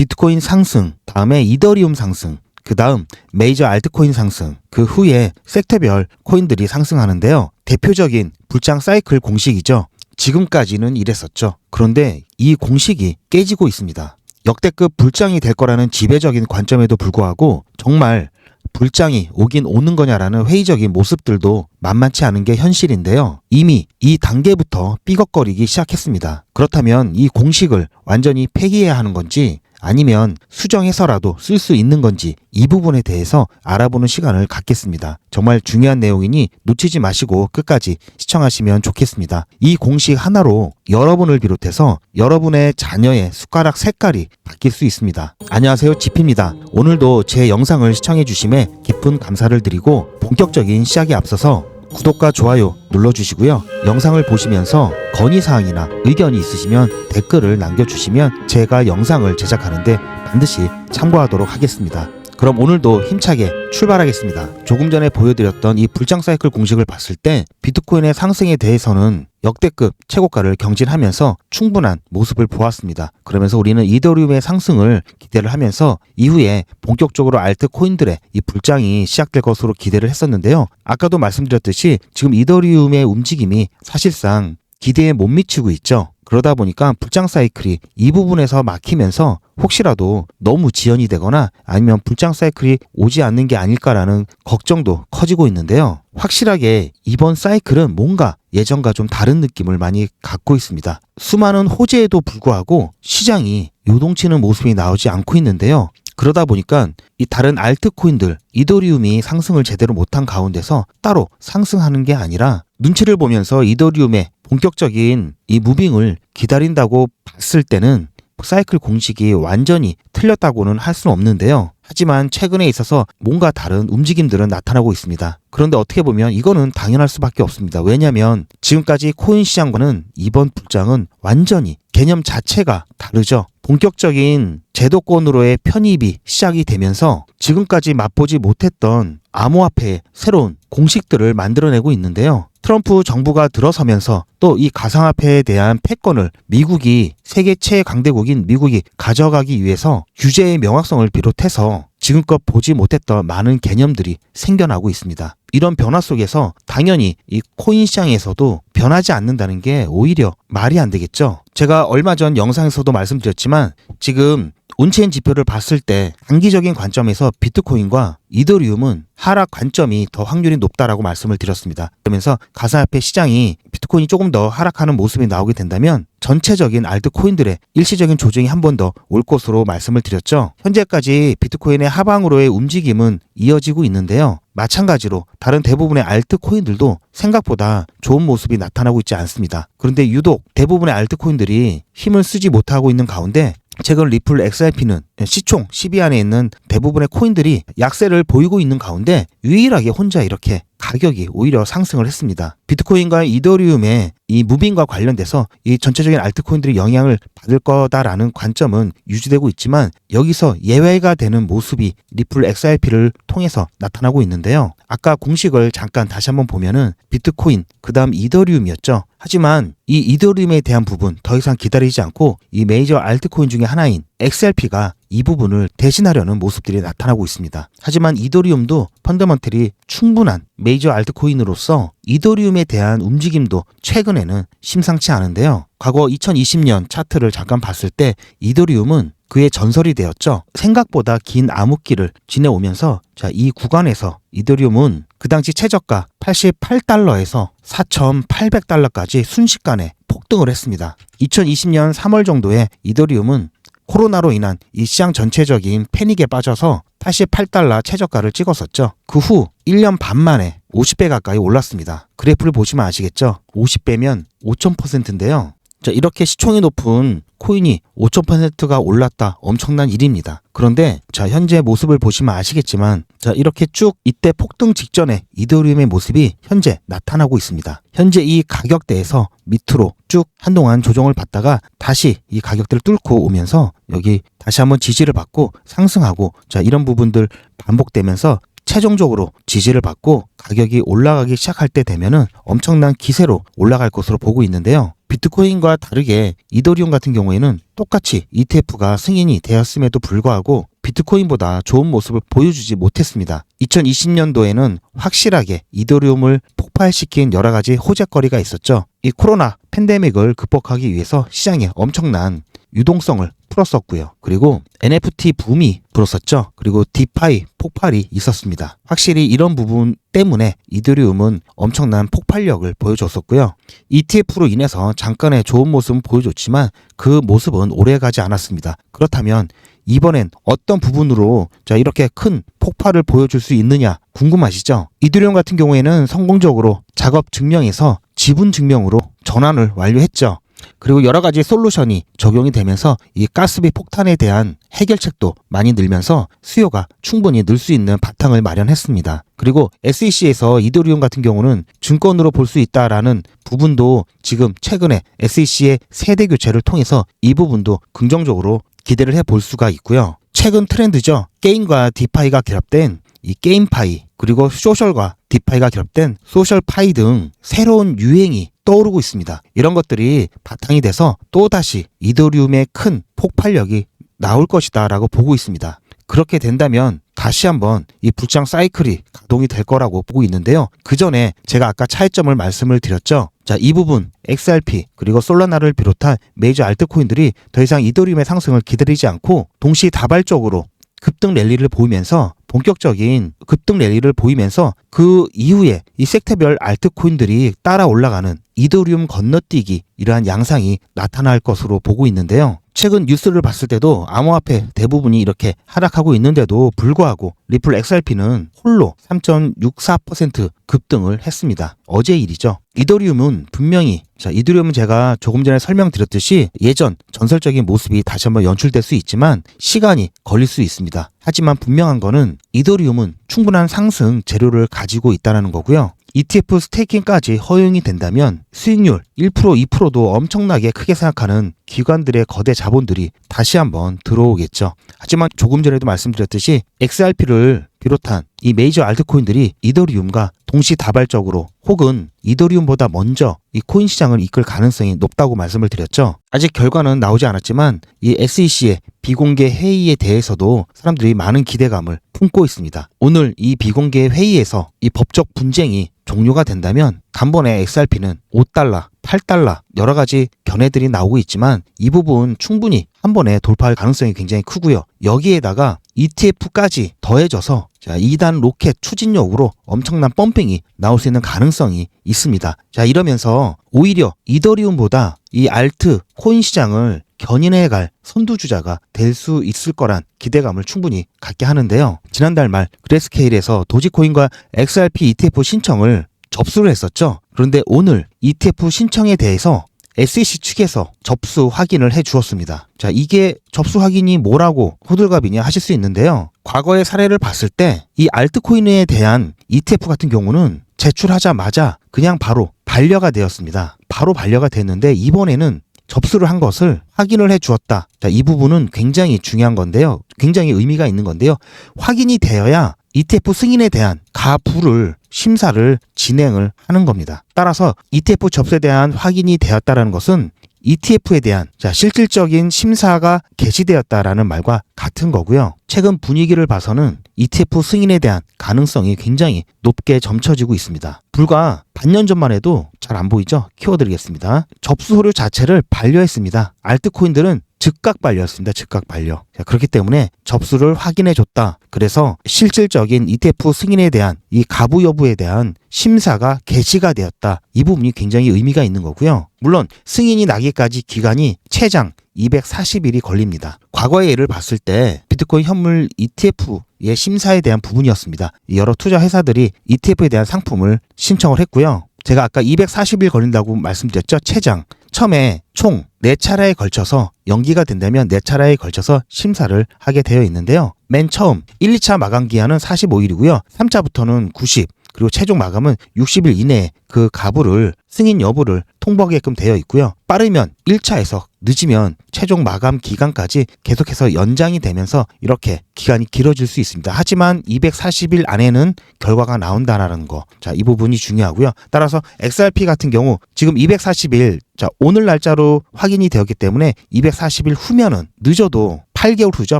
비트코인 상승, 다음에 이더리움 상승, 그 다음 메이저 알트코인 상승, 그 후에 섹터별 코인들이 상승하는데요. 대표적인 불장 사이클 공식이죠. 지금까지는 이랬었죠. 그런데 이 공식이 깨지고 있습니다. 역대급 불장이 될 거라는 지배적인 관점에도 불구하고 정말 불장이 오긴 오는 거냐라는 회의적인 모습들도 만만치 않은 게 현실인데요. 이미 이 단계부터 삐걱거리기 시작했습니다. 그렇다면 이 공식을 완전히 폐기해야 하는 건지 아니면 수정해서라도 쓸 수 있는 건지 이 부분에 대해서 알아보는 시간을 갖겠습니다. 정말 중요한 내용이니 놓치지 마시고 끝까지 시청하시면 좋겠습니다. 이 공식 하나로 여러분을 비롯해서 여러분의 자녀의 숟가락 색깔이 바뀔 수 있습니다. 안녕하세요, 지피입니다. 오늘도 제 영상을 시청해 주심에 깊은 감사를 드리고 본격적인 시작에 앞서서 구독과 좋아요 눌러주시고요. 영상을 보시면서 건의사항이나 의견이 있으시면 댓글을 남겨주시면 제가 영상을 제작하는데 반드시 참고하도록 하겠습니다. 그럼 오늘도 힘차게 출발하겠습니다. 조금 전에 보여드렸던 이 불장 사이클 공식을 봤을 때 비트코인의 상승에 대해서는 역대급 최고가를 경신하면서 충분한 모습을 보았습니다. 그러면서 우리는 이더리움의 상승을 기대를 하면서 이후에 본격적으로 알트코인들의 이 불장이 시작될 것으로 기대를 했었는데요. 아까도 말씀드렸듯이 지금 이더리움의 움직임이 사실상 기대에 못 미치고 있죠. 그러다 보니까 불장 사이클이 이 부분에서 막히면서 혹시라도 너무 지연이 되거나 아니면 불장 사이클이 오지 않는 게 아닐까라는 걱정도 커지고 있는데요. 확실하게 이번 사이클은 뭔가 예전과 좀 다른 느낌을 많이 갖고 있습니다. 수많은 호재에도 불구하고 시장이 요동치는 모습이 나오지 않고 있는데요. 그러다 보니까 이 다른 알트코인들, 이더리움이 상승을 제대로 못한 가운데서 따로 상승하는 게 아니라 눈치를 보면서 이더리움의 본격적인 이 무빙을 기다린다고 봤을 때는 사이클 공식이 완전히 틀렸다고는 할 수는 없는데요. 하지만 최근에 있어서 뭔가 다른 움직임들은 나타나고 있습니다. 그런데 어떻게 보면 이거는 당연할 수밖에 없습니다. 왜냐하면 지금까지 코인 시장과는 이번 불장은 완전히 개념 자체가 다르죠. 본격적인 제도권으로의 편입이 시작이 되면서 지금까지 맛보지 못했던 암호화폐의 새로운 공식들을 만들어내고 있는데요. 트럼프 정부가 들어서면서 또 이 가상화폐에 대한 패권을 미국이 세계 최강대국인 미국이 가져가기 위해서 규제의 명확성을 비롯해서 지금껏 보지 못했던 많은 개념들이 생겨나고 있습니다. 이런 변화 속에서 당연히 이 코인 시장에서도 변하지 않는다는 게 오히려 말이 안 되겠죠. 제가 얼마 전 영상에서도 말씀드렸지만 지금 온체인 지표를 봤을 때 단기적인 관점에서 비트코인과 이더리움은 하락 관점이 더 확률이 높다라고 말씀을 드렸습니다. 그러면서 가상화폐 시장이 비트코인이 조금 더 하락하는 모습이 나오게 된다면 전체적인 알트코인들의 일시적인 조정이 한 번 더 올 것으로 말씀을 드렸죠. 현재까지 비트코인의 하방으로의 움직임은 이어지고 있는데요. 마찬가지로 다른 대부분의 알트코인들도 생각보다 좋은 모습이 나타나고 있지 않습니다. 그런데 유독 대부분의 알트코인들이 힘을 쓰지 못하고 있는 가운데 최근 리플 XRP는 시총 10위 안에 있는 대부분의 코인들이 약세를 보이고 있는 가운데 유일하게 혼자 이렇게 가격이 오히려 상승을 했습니다. 비트코인과 이더리움의 이 무빙과 관련돼서 이 전체적인 알트코인들이 영향을 받을 거다라는 관점은 유지되고 있지만 여기서 예외가 되는 모습이 리플 XRP를 통해서 나타나고 있는데요. 아까 공식을 잠깐 다시 한번 보면은 비트코인, 그 다음 이더리움이었죠. 하지만 이 이더리움에 대한 부분 더 이상 기다리지 않고 이 메이저 알트코인 중에 하나인 XRP가 이 부분을 대신하려는 모습들이 나타나고 있습니다. 하지만 이더리움도 펀더먼털이 충분한 메이저 알트코인으로서 이더리움에 대한 움직임도 최근에는 심상치 않은데요. 과거 2020년 차트를 잠깐 봤을 때 이더리움은 그의 전설이 되었죠. 생각보다 긴 암흑기를 지내오면서 이 구간에서 이더리움은 그 당시 최저가 88달러에서 4,800달러까지 순식간에 폭등을 했습니다. 2020년 3월 정도에 이더리움은 코로나로 인한 이 시장 전체적인 패닉에 빠져서 88달러 최저가를 찍었었죠. 그 후 1년 반 만에 50배 가까이 올랐습니다. 그래프를 보시면 아시겠죠? 50배면 5000%인데요. 이렇게 시총이 높은 코인이 5000%가 올랐다. 엄청난 일입니다. 그런데 현재 모습을 보시면 아시겠지만 이렇게 쭉 이때 폭등 직전에 이더리움의 모습이 현재 나타나고 있습니다. 현재 이 가격대에서 밑으로 쭉 한동안 조정을 받다가 다시 이 가격대를 뚫고 오면서 여기 다시 한번 지지를 받고 상승하고 이런 부분들 반복되면서 최종적으로 지지를 받고 가격이 올라가기 시작할 때 되면은 엄청난 기세로 올라갈 것으로 보고 있는데요. 비트코인과 다르게 이더리움 같은 경우에는 똑같이 ETF가 승인이 되었음에도 불구하고 비트코인보다 좋은 모습을 보여주지 못했습니다. 2020년도에는 확실하게 이더리움을 폭발시킨 여러 가지 호재거리가 있었죠. 이 코로나 팬데믹을 극복하기 위해서 시장에 엄청난 유동성을 풀었었고요. 그리고 NFT 붐이 불었었죠. 그리고 디파이 폭발이 있었습니다. 확실히 이런 부분 때문에 이더리움은 엄청난 폭발력을 보여줬었고요. ETF로 인해서 잠깐의 좋은 모습은 보여줬지만 그 모습은 오래가지 않았습니다. 그렇다면 이번엔 어떤 부분으로 이렇게 큰 폭발을 보여줄 수 있느냐 궁금하시죠? 이더리움 같은 경우에는 성공적으로 작업 증명에서 지분 증명으로 전환을 완료했죠. 그리고 여러 가지 솔루션이 적용이 되면서 이 가스비 폭탄에 대한 해결책도 많이 늘면서 수요가 충분히 늘 수 있는 바탕을 마련했습니다. 그리고 SEC에서 이더리움 같은 경우는 증권으로 볼 수 있다라는 부분도 지금 최근에 SEC의 세대 교체를 통해서 이 부분도 긍정적으로 기대를 해볼 수가 있고요. 최근 트렌드죠. 게임과 디파이가 결합된 이 게임파이, 그리고 소셜과 디파이가 결합된 소셜파이 등 새로운 유행이 떠오르고 있습니다. 이런 것들이 바탕이 돼서 또다시 이더리움의 큰 폭발력이 나올 것이다 라고 보고 있습니다. 그렇게 된다면 다시 한번 이 불장 사이클이 가동이 될 거라고 보고 있는데요. 그 전에 제가 아까 차이점을 말씀을 드렸죠. 이 부분 XRP 그리고 솔라나를 비롯한 메이저 알트코인들이 더 이상 이더리움의 상승을 기다리지 않고 동시다발적으로 급등 랠리를 보이면서 본격적인 급등 랠리를 보이면서 그 이후에 이 섹터별 알트코인들이 따라 올라가는 이더리움 건너뛰기 이러한 양상이 나타날 것으로 보고 있는데요. 최근 뉴스를 봤을 때도 암호화폐 대부분이 이렇게 하락하고 있는데도 불구하고 리플 XRP는 홀로 3.64% 급등을 했습니다. 어제 일이죠. 이더리움은 분명히 이더리움은 제가 조금 전에 설명드렸듯이 예전 전설적인 모습이 다시 한번 연출될 수 있지만 시간이 걸릴 수 있습니다. 하지만 분명한 거는 이더리움은 충분한 상승 재료를 가지고 있다는 거고요. ETF 스테이킹까지 허용이 된다면 수익률 1%, 2%도 엄청나게 크게 생각하는 기관들의 거대 자본들이 다시 한번 들어오겠죠. 하지만 조금 전에도 말씀드렸듯이 XRP를 비롯한 이 메이저 알트코인들이 이더리움과 동시다발적으로 혹은 이더리움보다 먼저 이 코인 시장을 이끌 가능성이 높다고 말씀을 드렸죠. 아직 결과는 나오지 않았지만 이 SEC의 비공개 회의에 대해서도 사람들이 많은 기대감을 품고 있습니다. 오늘 이 비공개 회의에서 이 법적 분쟁이 종료가 된다면 단번에 XRP는 5달러, 8달러 여러 가지 견해들이 나오고 있지만 이 부분 충분히 한 번에 돌파할 가능성이 굉장히 크고요. 여기에다가 ETF까지 더해져서 2단 로켓 추진력으로 엄청난 펌핑이 나올 수 있는 가능성이 있습니다. 이러면서 오히려 이더리움보다 이 알트 코인 시장을 견인해갈 선두주자가 될 수 있을 거란 기대감을 충분히 갖게 하는데요. 지난달 말 그래스케일에서 도지코인과 XRP ETF 신청을 접수를 했었죠. 그런데 오늘 ETF 신청에 대해서 SEC 측에서 접수 확인을 해 주었습니다. 이게 접수 확인이 뭐라고 호들갑이냐 하실 수 있는데요. 과거의 사례를 봤을 때 이 알트코인에 대한 ETF 같은 경우는 제출하자마자 그냥 바로 반려가 되었습니다. 바로 반려가 됐는데 이번에는 접수를 한 것을 확인을 해 주었다. 이 부분은 굉장히 중요한 건데요. 굉장히 의미가 있는 건데요. 확인이 되어야 ETF 승인에 대한 가부를 심사를 진행을 하는 겁니다. 따라서 ETF 접수에 대한 확인이 되었다는 것은 ETF에 대한 실질적인 심사가 개시되었다라는 말과 같은 거고요. 최근 분위기를 봐서는 ETF 승인에 대한 가능성이 굉장히 높게 점쳐지고 있습니다. 불과 반년 전만 해도 잘 안 보이죠? 키워드리겠습니다. 접수 서류 자체를 반려했습니다. 알트코인들은 즉각 반려였습니다. 즉각 반려. 그렇기 때문에 접수를 확인해 줬다. 그래서 실질적인 ETF 승인에 대한 이 가부 여부에 대한 심사가 개시가 되었다. 이 부분이 굉장히 의미가 있는 거고요. 물론 승인이 나기까지 기간이 최장 240일이 걸립니다. 과거의 예를 봤을 때 비트코인 현물 ETF의 심사에 대한 부분이었습니다. 여러 투자 회사들이 ETF에 대한 상품을 신청을 했고요. 제가 아까 240일 걸린다고 말씀드렸죠. 최장. 처음에 총 4차례에 걸쳐서 연기가 된다면 4차례에 걸쳐서 심사를 하게 되어 있는데요. 맨 처음 1, 2차 마감 기한은 45일이고요. 3차부터는 90, 그리고 최종 마감은 60일 이내에 그 가부를 승인 여부를 통보하게끔 되어 있고요. 빠르면 1차에서 늦으면 최종 마감 기간까지 계속해서 연장이 되면서 이렇게 기간이 길어질 수 있습니다. 하지만 240일 안에는 결과가 나온다라는 거. 자, 이 부분이 중요하고요. 따라서 XRP 같은 경우 지금 240일, 자, 오늘 날짜로 확인이 되었기 때문에 240일 후면은 늦어도 8개월 후죠.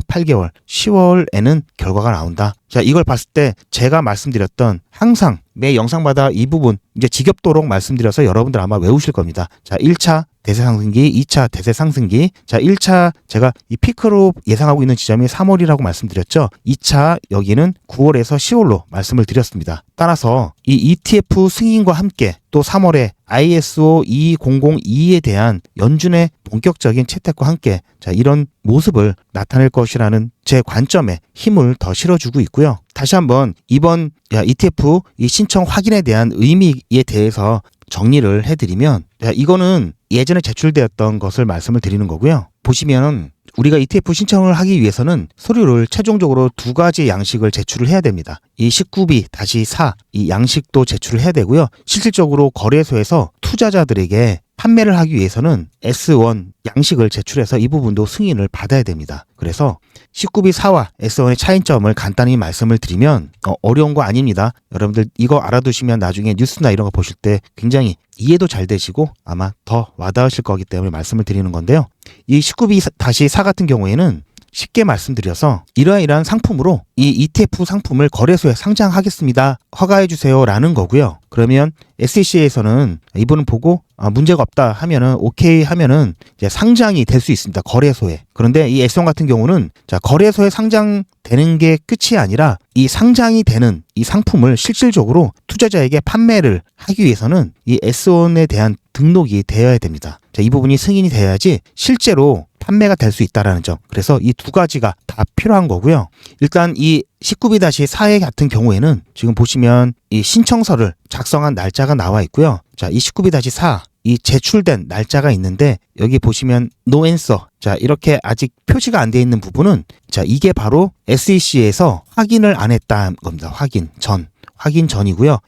8개월. 10월에는 결과가 나온다. 자, 이걸 봤을 때 제가 말씀드렸던 항상 매 영상마다 이 부분 이제 지겹도록 말씀드려서 여러분들 아마 외우실 겁니다. 자, 1차 대세 상승기, 2차 대세 상승기. 자, 1차 제가 이 피크로 예상하고 있는 지점이 3월이라고 말씀드렸죠. 2차 여기는 9월에서 10월로 말씀을 드렸습니다. 따라서 이 ETF 승인과 함께 또 3월에 ISO 20022에 대한 연준의 본격적인 채택과 함께 자, 이런 모습을 나타낼 것이라는 제 관점에 힘을 더 실어주고 있고요. 다시 한번 이번 ETF 이 신청 확인에 대한 의미에 대해서 정리를 해드리면, 이거는 예전에 제출되었던 것을 말씀을 드리는 거고요. 보시면 우리가 ETF 신청을 하기 위해서는 서류를 최종적으로 2가지 양식을 제출을 해야 됩니다. 이 19B-4 이 양식도 제출을 해야 되고요. 실질적으로 거래소에서 투자자들에게 판매를 하기 위해서는 S1 양식을 제출해서 이 부분도 승인을 받아야 됩니다. 그래서 19B4와 S1의 차이점을 간단히 말씀을 드리면 어려운 거 아닙니다. 여러분들 이거 알아두시면 나중에 뉴스나 이런 거 보실 때 굉장히 이해도 잘 되시고 아마 더 와닿으실 거기 때문에 말씀을 드리는 건데요. 이 19B-4 같은 경우에는 쉽게 말씀드려서 이러한 상품으로 이 ETF 상품을 거래소에 상장하겠습니다. 허가해 주세요 라는 거고요. 그러면 SEC에서는 이분은 보고 문제가 없다 하면은 오케이 하면은 이제 상장이 될 수 있습니다. 거래소에. 그런데 이 S1 같은 경우는 자, 거래소에 상장되는 게 끝이 아니라 이 상장이 되는 이 상품을 실질적으로 투자자에게 판매를 하기 위해서는 이 S1에 대한 등록이 되어야 됩니다. 자, 이 부분이 승인이 돼야지 실제로 판매가 될 수 있다라는 점. 그래서 이 2가지가 다 필요한 거고요. 일단 이 19B-4회 같은 경우에는 지금 보시면 이 신청서를 작성한 날짜가 나와 있고요. 자, 이 19B-4 이 제출된 날짜가 있는데 여기 보시면 no answer. 자, 이렇게 아직 표시가 안 돼 있는 부분은 자, 이게 바로 SEC에서 확인을 안 했다는 겁니다. 확인 전이고요.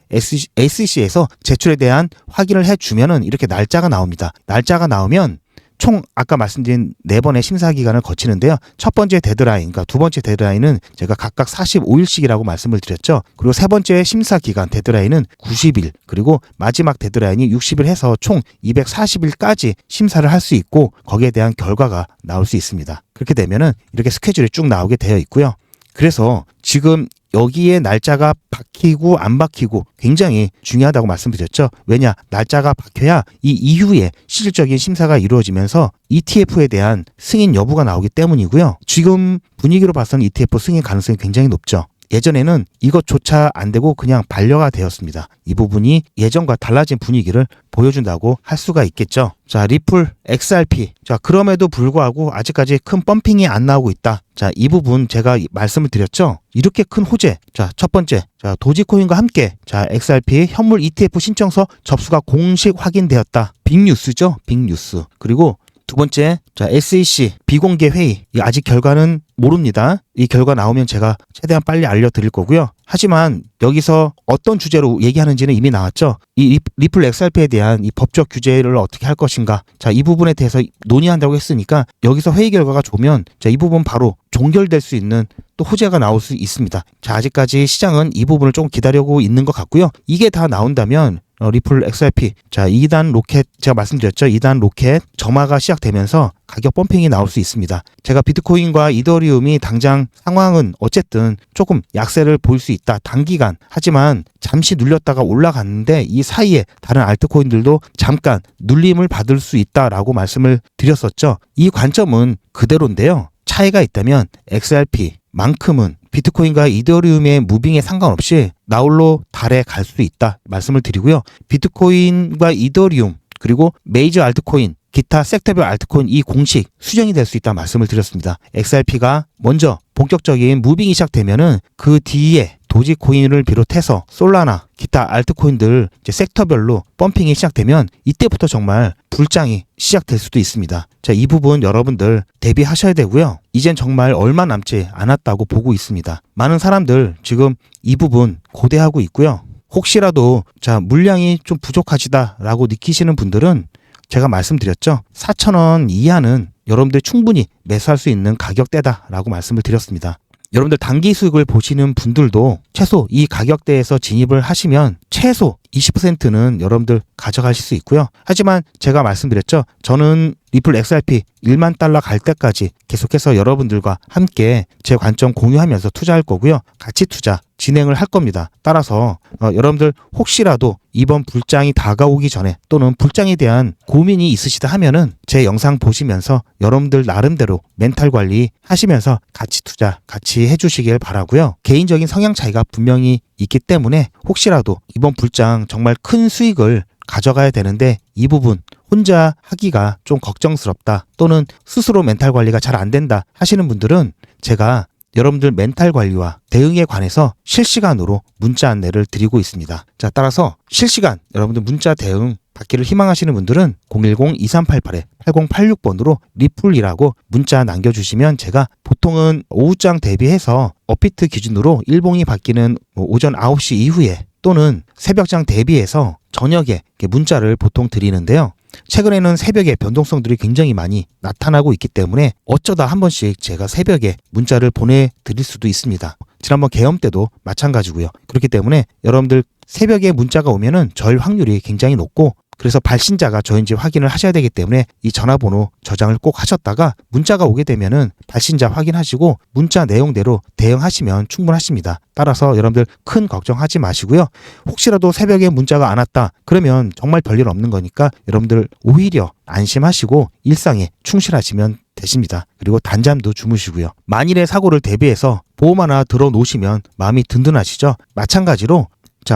SEC에서 제출에 대한 확인을 해주면은 이렇게 날짜가 나옵니다. 날짜가 나오면 총 아까 말씀드린 4번의 심사 기간을 거치는데요. 첫 번째 데드라인, 그러니까 두 번째 데드라인은 제가 각각 45일씩이라고 말씀을 드렸죠. 그리고 세 번째 심사 기간 데드라인은 90일, 그리고 마지막 데드라인이 60일 해서 총 240일까지 심사를 할 수 있고 거기에 대한 결과가 나올 수 있습니다. 그렇게 되면은 이렇게 스케줄이 쭉 나오게 되어 있고요. 그래서 지금 여기에 날짜가 박히고 안 박히고 굉장히 중요하다고 말씀드렸죠. 왜냐? 날짜가 박혀야 이 이후에 실질적인 심사가 이루어지면서 ETF에 대한 승인 여부가 나오기 때문이고요. 지금 분위기로 봐서는 ETF 승인 가능성이 굉장히 높죠. 예전에는 이것조차 안 되고 그냥 반려가 되었습니다. 이 부분이 예전과 달라진 분위기를 보여준다고 할 수가 있겠죠. 자, 리플 XRP. 자, 그럼에도 불구하고 아직까지 큰 펌핑이 안 나오고 있다. 자, 이 부분 제가 말씀을 드렸죠. 이렇게 큰 호재. 자, 첫 번째. 자, 도지코인과 함께 자, XRP 현물 ETF 신청서 접수가 공식 확인되었다. 빅뉴스죠. 빅뉴스. 그리고 두 번째, 자, SEC 비공개 회의. 아직 결과는 모릅니다. 이 결과 나오면 제가 최대한 빨리 알려드릴 거고요. 하지만 여기서 어떤 주제로 얘기하는지는 이미 나왔죠. 이 리플 XRP에 대한 이 법적 규제를 어떻게 할 것인가. 자, 이 부분에 대해서 논의한다고 했으니까 여기서 회의 결과가 좋으면 자, 이 부분 바로 종결될 수 있는 또 호재가 나올 수 있습니다. 자, 아직까지 시장은 이 부분을 좀 기다리고 있는 것 같고요. 이게 다 나온다면 리플 XRP 자 2단 로켓 제가 말씀드렸죠. 2단 로켓 점화가 시작되면서 가격 펌핑이 나올 수 있습니다. 제가 비트코인과 이더리움이 당장 상황은 어쨌든 조금 약세를 보일 수 있다. 단기간. 하지만 잠시 눌렸다가 올라갔는데 이 사이에 다른 알트코인들도 잠깐 눌림을 받을 수 있다라고 말씀을 드렸었죠. 이 관점은 그대로인데요. 차이가 있다면 XRP만큼은 비트코인과 이더리움의 무빙에 상관없이 나홀로 달에 갈 수 있다 말씀을 드리고요. 비트코인과 이더리움 그리고 메이저 알트코인 기타 섹터별 알트코인 이 공식 수정이 될 수 있다 말씀을 드렸습니다. XRP가 먼저 본격적인 무빙이 시작되면은 그 뒤에 도지코인을 비롯해서 솔라나 기타 알트코인들 이제 섹터별로 펌핑이 시작되면 이때부터 정말 불장이 시작될 수도 있습니다. 자, 이 부분 여러분들 대비하셔야 되고요. 이젠 정말 얼마 남지 않았다고 보고 있습니다. 많은 사람들 지금 이 부분 고대하고 있고요. 혹시라도 물량이 좀 부족하시다라고 느끼시는 분들은 제가 말씀드렸죠. 4,000원 이하는 여러분들 충분히 매수할 수 있는 가격대다라고 말씀을 드렸습니다. 여러분들 단기 수익을 보시는 분들도 최소 이 가격대에서 진입을 하시면 최소 20%는 여러분들 가져가실 수 있고요. 하지만 제가 말씀드렸죠. 저는 리플 XRP 1만 달러 갈 때까지 계속해서 여러분들과 함께 제 관점 공유하면서 투자할 거고요. 가치 투자 진행을 할 겁니다. 따라서 여러분들 혹시라도 이번 불장이 다가오기 전에 또는 불장에 대한 고민이 있으시다 하면은 제 영상 보시면서 여러분들 나름대로 멘탈 관리 하시면서 가치 투자 같이 해주시길 바라고요. 개인적인 성향 차이가 분명히 있기 때문에 혹시라도 이번 불장 정말 큰 수익을 가져가야 되는데 이 부분 혼자 하기가 좀 걱정스럽다 또는 스스로 멘탈 관리가 잘 안 된다 하시는 분들은 제가 여러분들 멘탈 관리와 대응에 관해서 실시간으로 문자 안내를 드리고 있습니다. 자, 따라서 실시간 여러분들 문자 대응 받기를 희망하시는 분들은 010-2388-8086번으로 리플이라고 문자 남겨주시면 제가 보통은 오후장 대비해서 업비트 기준으로 일봉이 바뀌는 오전 9시 이후에 또는 새벽장 대비해서 저녁에 문자를 보통 드리는데요. 최근에는 새벽에 변동성들이 굉장히 많이 나타나고 있기 때문에 어쩌다 한 번씩 제가 새벽에 문자를 보내드릴 수도 있습니다. 지난번 개엄 때도 마찬가지고요. 그렇기 때문에 여러분들 새벽에 문자가 오면은 절 확률이 굉장히 높고 그래서 발신자가 저인지 확인을 하셔야 되기 때문에 이 전화번호 저장을 꼭 하셨다가 문자가 오게 되면은 발신자 확인하시고 문자 내용대로 대응하시면 충분하십니다. 따라서 여러분들 큰 걱정하지 마시고요. 혹시라도 새벽에 문자가 안 왔다 그러면 정말 별일 없는 거니까 여러분들 오히려 안심하시고 일상에 충실하시면 되십니다. 그리고 단잠도 주무시고요. 만일의 사고를 대비해서 보험 하나 들어 놓으시면 마음이 든든하시죠. 마찬가지로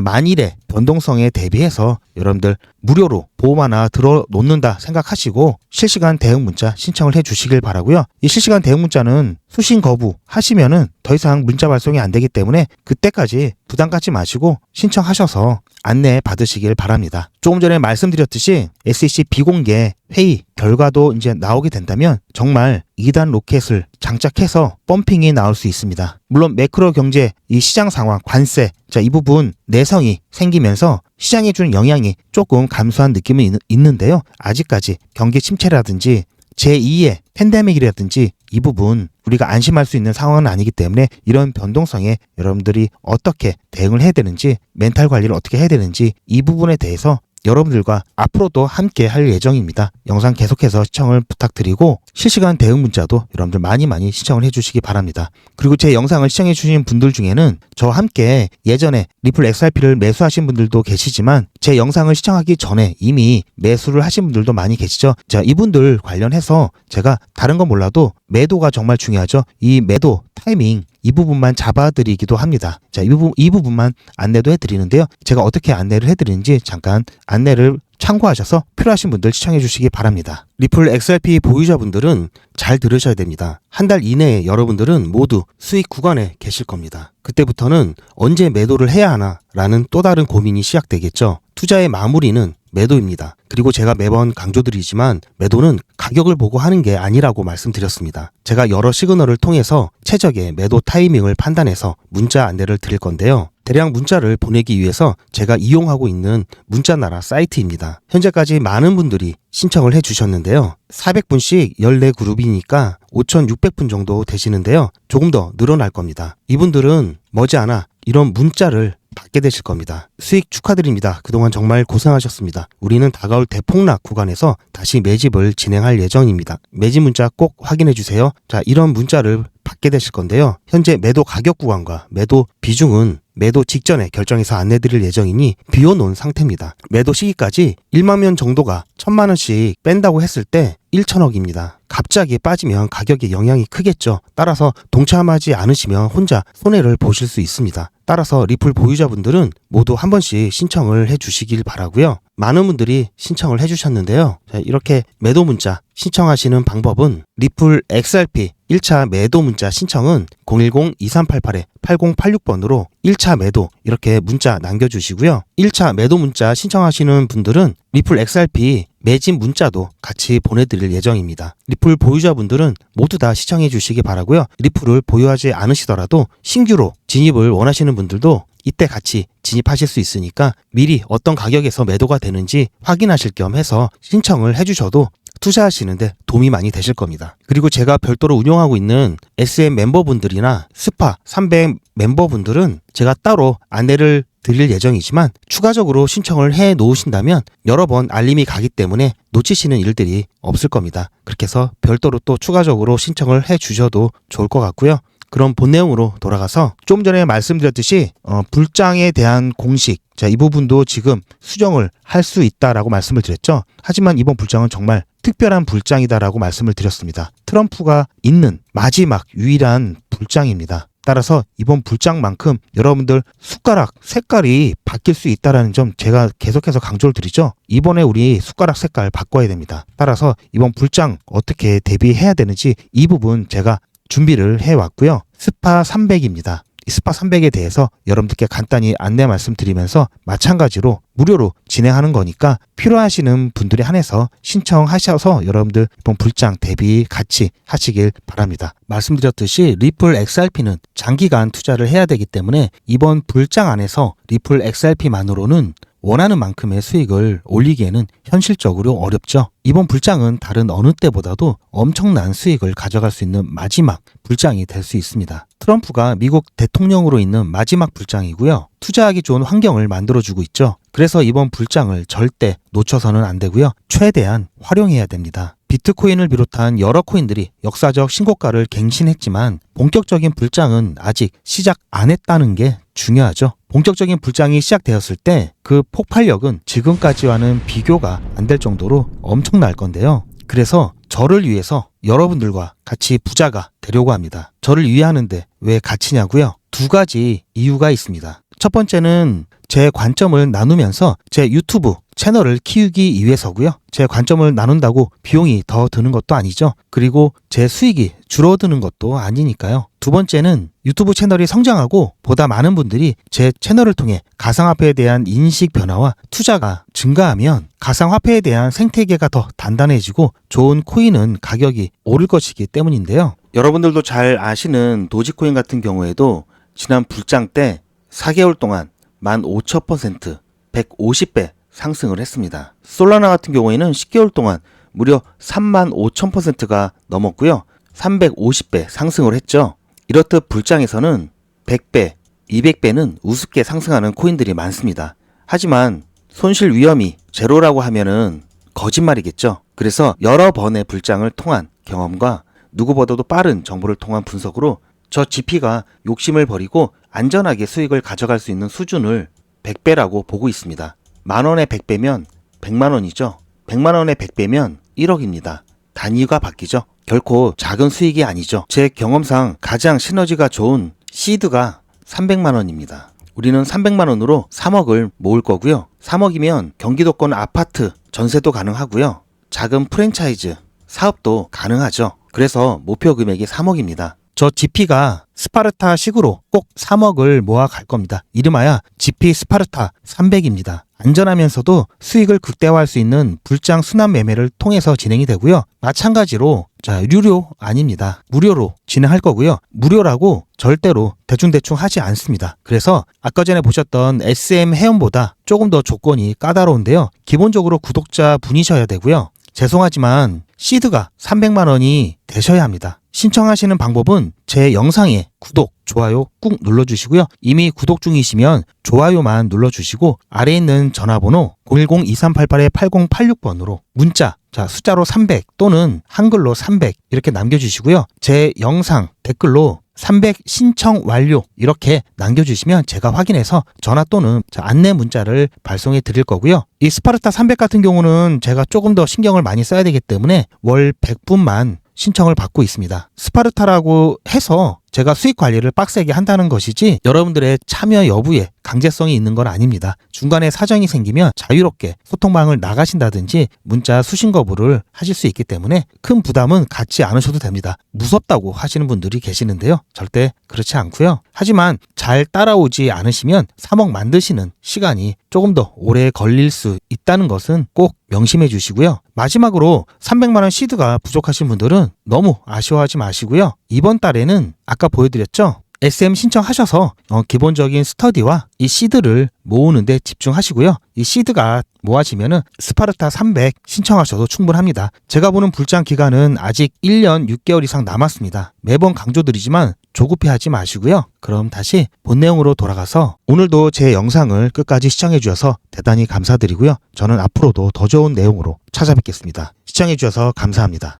만일의 변동성에 대비해서 여러분들 무료로 보험 하나 들어 놓는다 생각하시고 실시간 대응 문자 신청을 해 주시길 바라고요. 이 실시간 대응 문자는 수신 거부 하시면은 더 이상 문자 발송이 안 되기 때문에 그때까지 부담 갖지 마시고 신청하셔서 안내 받으시길 바랍니다. 조금 전에 말씀드렸듯이 SEC 비공개 회의 결과도 이제 나오게 된다면 정말 2단 로켓을 장착해서 펌핑이 나올 수 있습니다. 물론 매크로 경제, 이 시장 상황, 관세, 이 부분 내성이 생기면서 시장에 주는 영향이 조금 감소한 느낌은 있는데요. 아직까지 경기 침체라든지 제2의 팬데믹이라든지 이 부분 우리가 안심할 수 있는 상황은 아니기 때문에 이런 변동성에 여러분들이 어떻게 대응을 해야 되는지 멘탈 관리를 어떻게 해야 되는지 이 부분에 대해서 여러분들과 앞으로도 함께 할 예정입니다. 영상 계속해서 시청을 부탁드리고 실시간 대응 문자도 여러분들 많이 시청을 해주시기 바랍니다. 그리고 제 영상을 시청해 주신 분들 중에는 저와 함께 예전에 리플 XRP를 매수하신 분들도 계시지만 제 영상을 시청하기 전에 이미 매수를 하신 분들도 많이 계시죠. 자, 이분들 관련해서 제가 다른 건 몰라도 매도가 정말 중요하죠. 이 매도 타이밍 이 부분만 잡아드리기도 합니다. 자, 이 부분만 안내도 해드리는데요. 제가 어떻게 안내를 해드리는지 잠깐 안내를 참고하셔서 필요하신 분들 시청해 주시기 바랍니다. 리플 XRP 보유자분들은 잘 들으셔야 됩니다. 한 달 이내에 여러분들은 모두 수익 구간에 계실 겁니다. 그때부터는 언제 매도를 해야 하나 라는 또 다른 고민이 시작되겠죠. 투자의 마무리는 매도입니다. 그리고 제가 매번 강조드리지만 매도는 가격을 보고 하는 게 아니라고 말씀드렸습니다. 제가 여러 시그널을 통해서 최적의 매도 타이밍을 판단해서 문자 안내를 드릴 건데요. 대량 문자를 보내기 위해서 제가 이용하고 있는 문자나라 사이트입니다. 현재까지 많은 분들이 신청을 해주셨는데요. 400분씩 14그룹이니까 5,600분 정도 되시는데요. 조금 더 늘어날 겁니다. 이분들은 머지않아 이런 문자를 받게 되실 겁니다. 수익 축하드립니다. 그동안 정말 고생하셨습니다. 우리는 다가올 대폭락 구간에서 다시 매집을 진행할 예정입니다. 매집 문자 꼭 확인해 주세요. 자, 이런 문자를 받게 되실 건데요. 현재 매도 가격 구간과 매도 비중은 매도 직전에 결정해서 안내드릴 예정이니 비워놓은 상태입니다. 매도 시기까지 1만 명 정도가 1,000만 원씩 뺀다고 했을 때 1,000억입니다. 갑자기 빠지면 가격에 영향이 크겠죠. 따라서 동참하지 않으시면 혼자 손해를 보실 수 있습니다. 따라서 리플 보유자분들은 모두 한 번씩 신청을 해주시길 바라고요. 많은 분들이 신청을 해주셨는데요. 자, 이렇게 매도 문자 신청하시는 방법은 리플 XRP 1차 매도 문자 신청은 010-2388-8086번으로 1차 매도 이렇게 문자 남겨주시고요. 1차 매도 문자 신청하시는 분들은 리플 XRP 매집 문자도 같이 보내드릴 예정입니다. 리플 보유자분들은 모두 다 시청해 주시기 바라고요. 리플을 보유하지 않으시더라도 신규로 진입을 원하시는 분들도 이때 같이 진입하실 수 있으니까 미리 어떤 가격에서 매도가 되는지 확인하실 겸 해서 신청을 해주셔도 투자하시는데 도움이 많이 되실 겁니다. 그리고 제가 별도로 운영하고 있는 SM 멤버분들이나 스파 300 멤버분들은 제가 따로 안내를 드릴 예정이지만 추가적으로 신청을 해 놓으신다면 여러 번 알림이 가기 때문에 놓치시는 일들이 없을 겁니다. 그렇게 해서 별도로 또 추가적으로 신청을 해 주셔도 좋을 것 같고요. 그럼 본 내용으로 돌아가서 좀 전에 말씀드렸듯이 불장에 대한 공식, 자, 이 부분도 지금 수정을 할 수 있다라고 말씀을 드렸죠. 하지만 이번 불장은 정말 특별한 불장이다라고 말씀을 드렸습니다. 트럼프가 있는 마지막 유일한 불장입니다. 따라서 이번 불장만큼 여러분들 숟가락 색깔이 바뀔 수 있다는 점 제가 계속해서 강조를 드리죠. 이번에 우리 숟가락 색깔 바꿔야 됩니다. 따라서 이번 불장 어떻게 대비해야 되는지 이 부분 제가 준비를 해왔고요. 스파 300입니다. 이 스파 300에 대해서 여러분들께 간단히 안내 말씀드리면서 마찬가지로 무료로 진행하는 거니까 필요하시는 분들에 한해서 신청하셔서 여러분들 이번 불장 대비 같이 하시길 바랍니다. 말씀드렸듯이 리플 XRP는 장기간 투자를 해야 되기 때문에 이번 불장 안에서 리플 XRP만으로는 원하는 만큼의 수익을 올리기에는 현실적으로 어렵죠. 이번 불장은 다른 어느 때보다도 엄청난 수익을 가져갈 수 있는 마지막 불장이 될 수 있습니다. 트럼프가 미국 대통령으로 있는 마지막 불장이고요. 투자하기 좋은 환경을 만들어주고 있죠. 그래서 이번 불장을 절대 놓쳐서는 안 되고요. 최대한 활용해야 됩니다. 비트코인을 비롯한 여러 코인들이 역사적 신고가를 갱신했지만 본격적인 불장은 아직 시작 안 했다는 게 중요하죠. 본격적인 불장이 시작되었을 때 그 폭발력은 지금까지와는 비교가 안 될 정도로 엄청날 건데요. 그래서 저를 위해서 여러분들과 같이 부자가 되려고 합니다. 저를 위하는데 왜 같이냐고요? 두 가지 이유가 있습니다. 첫 번째는 제 관점을 나누면서 제 유튜브 채널을 키우기 위해서고요. 제 관점을 나눈다고 비용이 더 드는 것도 아니죠. 그리고 제 수익이 줄어드는 것도 아니니까요. 두 번째는 유튜브 채널이 성장하고 보다 많은 분들이 제 채널을 통해 가상화폐에 대한 인식 변화와 투자가 증가하면 가상화폐에 대한 생태계가 더 단단해지고 좋은 코인은 가격이 오를 것이기 때문인데요. 여러분들도 잘 아시는 도지코인 같은 경우에도 지난 불장 때 4개월 동안 15,000%, 150배 상승을 했습니다. 솔라나 같은 경우에는 10개월 동안 무려 35,000%가 넘었고요. 350배 상승을 했죠. 이렇듯 불장에서는 100배, 200배는 우습게 상승하는 코인들이 많습니다. 하지만 손실 위험이 제로라고 하면은 거짓말이겠죠. 그래서 여러 번의 불장을 통한 경험과 누구보다도 빠른 정보를 통한 분석으로 저 GP가 욕심을 버리고 안전하게 수익을 가져갈 수 있는 수준을 100배라고 보고 있습니다. 만원에 100배면 100만원이죠. 100만원에 100배면 1억입니다. 단위가 바뀌죠. 결코 작은 수익이 아니죠. 제 경험상 가장 시너지가 좋은 시드가 300만원입니다. 우리는 300만원으로 3억을 모을 거고요. 3억이면 경기도권 아파트 전세도 가능하고요. 작은 프랜차이즈 사업도 가능하죠. 그래서 목표 금액이 3억입니다. 저 GP가 스파르타식으로 꼭 3억을 모아 갈 겁니다. 이름하여 GP 스파르타 300입니다. 안전하면서도 수익을 극대화할 수 있는 불장 순환 매매를 통해서 진행이 되고요. 마찬가지로 유료 아닙니다. 무료로 진행할 거고요. 무료라고 절대로 대충대충 하지 않습니다. 그래서 아까 전에 보셨던 SM 회원보다 조금 더 조건이 까다로운데요. 기본적으로 구독자 분이셔야 되고요. 죄송하지만 시드가 300만 원이 되셔야 합니다. 신청하시는 방법은 제 영상에 구독, 좋아요 꾹 눌러주시고요. 이미 구독 중이시면 좋아요만 눌러주시고 아래에 있는 전화번호 010-2388-8086번으로 문자, 숫자로 300 또는 한글로 300 이렇게 남겨주시고요. 제 영상 댓글로 300 신청 완료 이렇게 남겨주시면 제가 확인해서 전화 또는 안내 문자를 발송해 드릴 거고요. 이 스파르타 300 같은 경우는 제가 조금 더 신경을 많이 써야 되기 때문에 월 100분만 신청을 받고 있습니다. 스파르타라고 해서 제가 수익 관리를 빡세게 한다는 것이지 여러분들의 참여 여부에 강제성이 있는 건 아닙니다. 중간에 사정이 생기면 자유롭게 소통방을 나가신다든지 문자 수신 거부를 하실 수 있기 때문에 큰 부담은 갖지 않으셔도 됩니다. 무섭다고 하시는 분들이 계시는데요. 절대 그렇지 않고요. 하지만 잘 따라오지 않으시면 3억 만드시는 시간이 조금 더 오래 걸릴 수 있다는 것은 꼭 명심해 주시고요. 마지막으로 300만원 시드가 부족하신 분들은 너무 아쉬워하지 마시고요. 이번 달에는 아까 보여드렸죠? SM 신청하셔서 기본적인 스터디와 이 시드를 모으는데 집중하시고요. 이 시드가 모아지면은 스파르타 300 신청하셔도 충분합니다. 제가 보는 불장 기간은 아직 1년 6개월 이상 남았습니다. 매번 강조드리지만 조급해하지 마시고요. 그럼 다시 본 내용으로 돌아가서 오늘도 제 영상을 끝까지 시청해 주셔서 대단히 감사드리고요. 저는 앞으로도 더 좋은 내용으로 찾아뵙겠습니다. 시청해 주셔서 감사합니다.